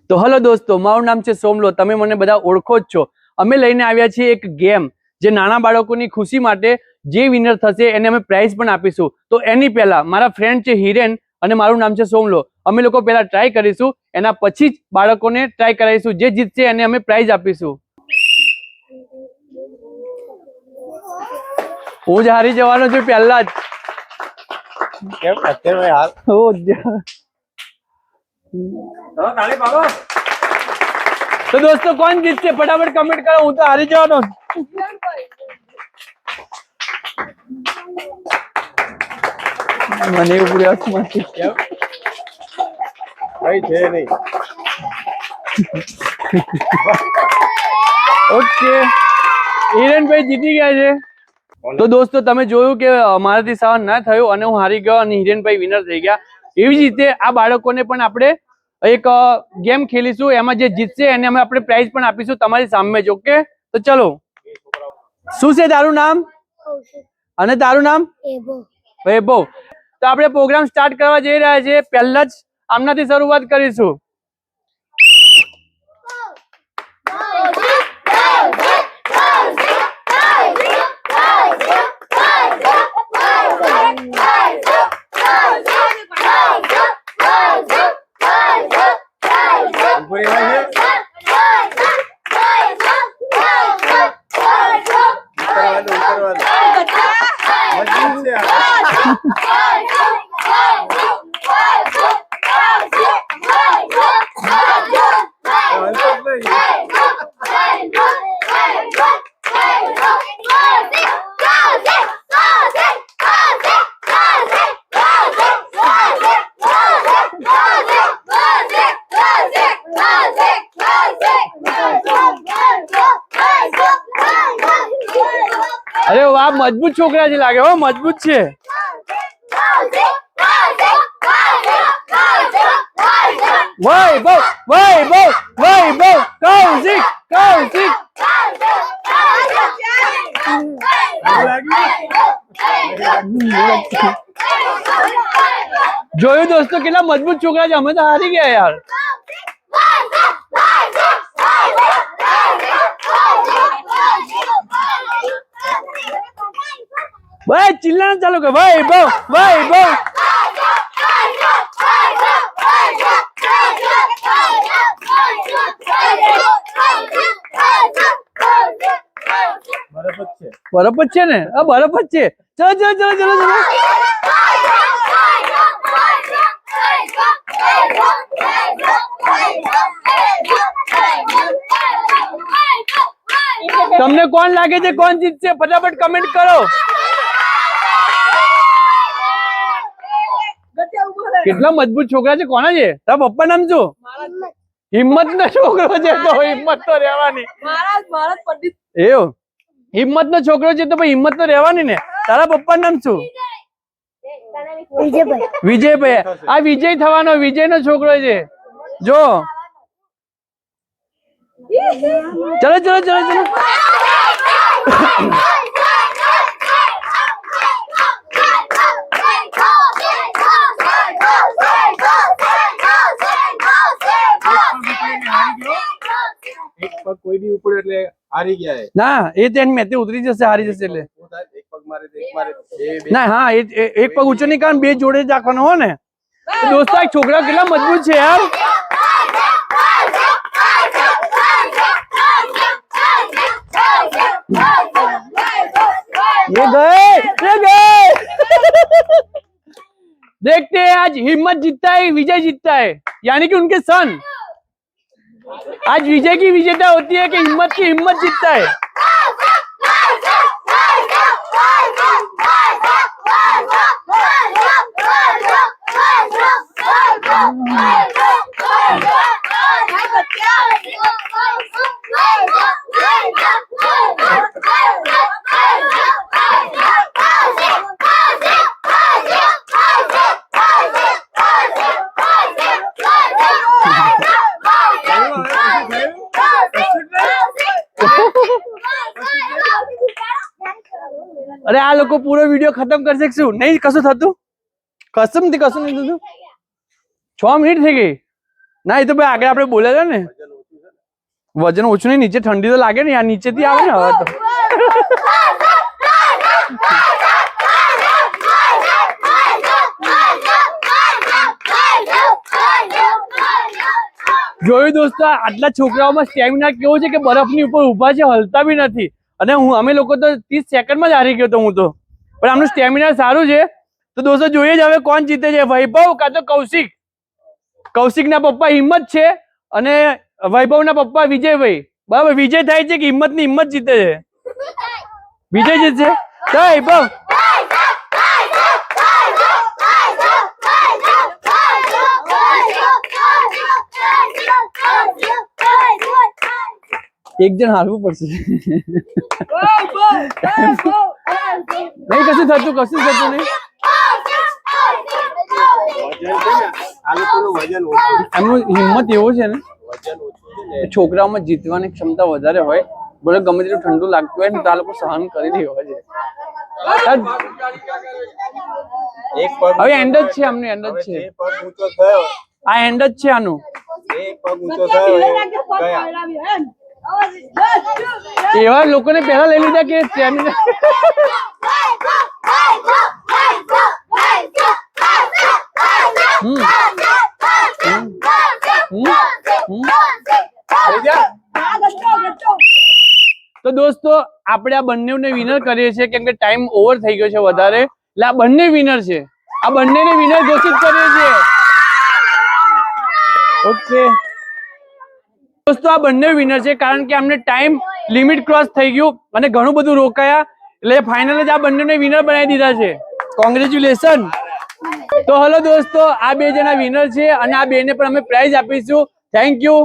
તો હેલો દોસ્તો, મારું નામ છે સોમલો. તમે મને બધા ઓળખો જ છો. અમે લઈને આવ્યા છીએ એક ગેમ, જે નાના બાળકોની ખુશી માટે જે વિનર થશે એને અમે પ્રાઇઝ પણ આપીશું. તો એની પહેલા મારા ફ્રેન્ડ છે હિરેન અને મારું નામ છે સોમલો. અમે લોકો પહેલા ટ્રાય કરીશું, એના પછી જ બાળકોને ટ્રાય કરાવીશું. જે જીતશે એને અમે પ્રાઇઝ આપીશું. હું જ હારી જવાનો છું પહેલા જ. કેમ અત્યારે હાલ તો દોસ્તો કોણ જીતશે ફટાફટ કમેન્ટ કરો. હું તો હારી જવાનો. મને એવું પૂરી હાથમાંથી કઈ છે નહીં. ઓકે, હિરેનભાઈ જીતી ગયા છે. તો દોસ્તો તમે જોયું કે મારાથી સહન ના થયું અને હું હારી ગયો અને હિરેનભાઈ વિનર થઈ ગયા. એવી જ રીતે આ બાળકોને પણ આપણે એક ગેમ ખેલીશું. એમાં જે જીતશે એને અમે આપણે પ્રાઇઝ પણ આપીશું તમારી સામે જ. ઓકે, તો ચલો. શું છે તારું નામ? અને તારું નામ? વૈભવ. તો આપણે પ્રોગ્રામ સ્ટાર્ટ કરવા જઈ રહ્યા છીએ. પહેલા જ આમનાથી શરૂઆત કરીશું. અરે વાહ, મજબૂત છોકરા છે લાગે. હો, મજબૂત છે. વૈભવ વૈભવ વૈભવ કૌશિક કૌશિક. જોયું દોસ્તો કેટલા મજબૂત છોકરા છે. અમે તો હારી ગયા યાર. ભાઈ ચિલ્લાના ચાલુ કર. વૈભવ વૈભવ. બરફ જ છે ને? હા, બરફ જ છે. ચલો ચલો ચલો ચલો ચલો. તમને કોણ લાગે છે કોણ જીતશે? ફટાફટ કમેન્ટ કરો. કેટલા મજબૂત છોકરા છે. કોના છે? તારા પપ્પા નામ શું? હિંમત નો છોકરો છે. તો હિંમત તો રહેવાની. એવું હિંમત નો છોકરો છે તો ભાઈ હિંમત તો રહેવાની ને. તારા પપ્પા નામ શું? વિજયભાઈ. આ વિજય થવાનો, વિજય નો છોકરો છે. જો ચલો ચલો ચલો ચલો. કોઈ બી ઉપર એટલે હારી ગયા હે. ના, એ તેની મેતે ઉતરી જશે, હારી જશે એટલે. એક પગ મારે એક મારે બે ના, હા, એક પગ ઊંચો નહીં કારણ બે જોડે જ રાખવાનો હો ને. દોસ્તો આ છોકરા કેટલા મજબૂત છે યાર. ये गए देखते हैं आज हिम्मत जीतता है विजय जीतता है, यानी कि उनके सन। आज विजय की विजेता होती है कि हिम्मत की हिम्मत जीतता है। अरे आ लोग पूरा वीडियो खत्म कर सकशु नहीं? कसु थतु कसम थी, कसु नहीं थतु। 6 मिनिट થઈ ગઈ. ના એ તો ભાઈ આગળ આપણે બોલ્યા હતા ને વજન ઓછું નહીં નીચે ઠંડી તો લાગે ને યાર નીચેથી આવે ને હવે તો જોયું દોસ્તો આટલા છોકરાઓમાં સ્ટેમિના કેવો છે કે બરફની ઉપર ઊભા છે હલતા બી નથી અને અમે લોકો તો 30 સેકન્ડમાં જ હારી ગયો તો હું તો પણ આમનું સ્ટેમિના સારું છે તો દોસ્તો જોઈએ જ હવે કોણ જીતે છે વૈભવ કાં તો કૌશિક કૌશિકના પપ્પા હિંમત છે અને વૈભવના પપ્પા વિજયભાઈ બરાબર વિજય થાય છે કે હિંમતની હિંમત જીતે છે વિજય જીતશે તો વૈભવ એક જણ હારવું પડશે નહીં કશું થતું નહીં એમનું હિંમત એવો છે ને છોકરાઓમાં જીતવાની ક્ષમતા વધારે હોય બોલે ગમે તેટલું ઠંડુ લાગતું હોય ને તો આ લોકો સહન કરી લેવા છે હવે એન્ડ જ છે આમનું એન્ડ જ છે આ એન્ડ જ છે આનું એવા લોકોને પહેલા લઈ લીધા કે સ્ટેમિના તો દોસ્તો આપણે આ બંનેને વિનર કરીએ છીએ કેમ કે ટાઈમ ઓવર થઈ ગયો છે વધારે એટલે આ બંને વિનર છે આ બંનેને વિનર ઘોષિત કરીએ છીએ ઓકે દોસ્તો આ બંને વિનર છે કારણ કે અમને ટાઈમ લિમિટ ક્રોસ થઈ ગયું અને ઘણું બધું રોકાયા એટલે ફાઇનલ જ આ બંનેને વિનર બનાવી દીધા છે કોંગ્રેચ્યુલેશન તો હલો દોસ્તો આ બે જણા વિનર છે અને આ બેને પણ અમે પ્રાઇઝ આપીશું થેન્ક યુ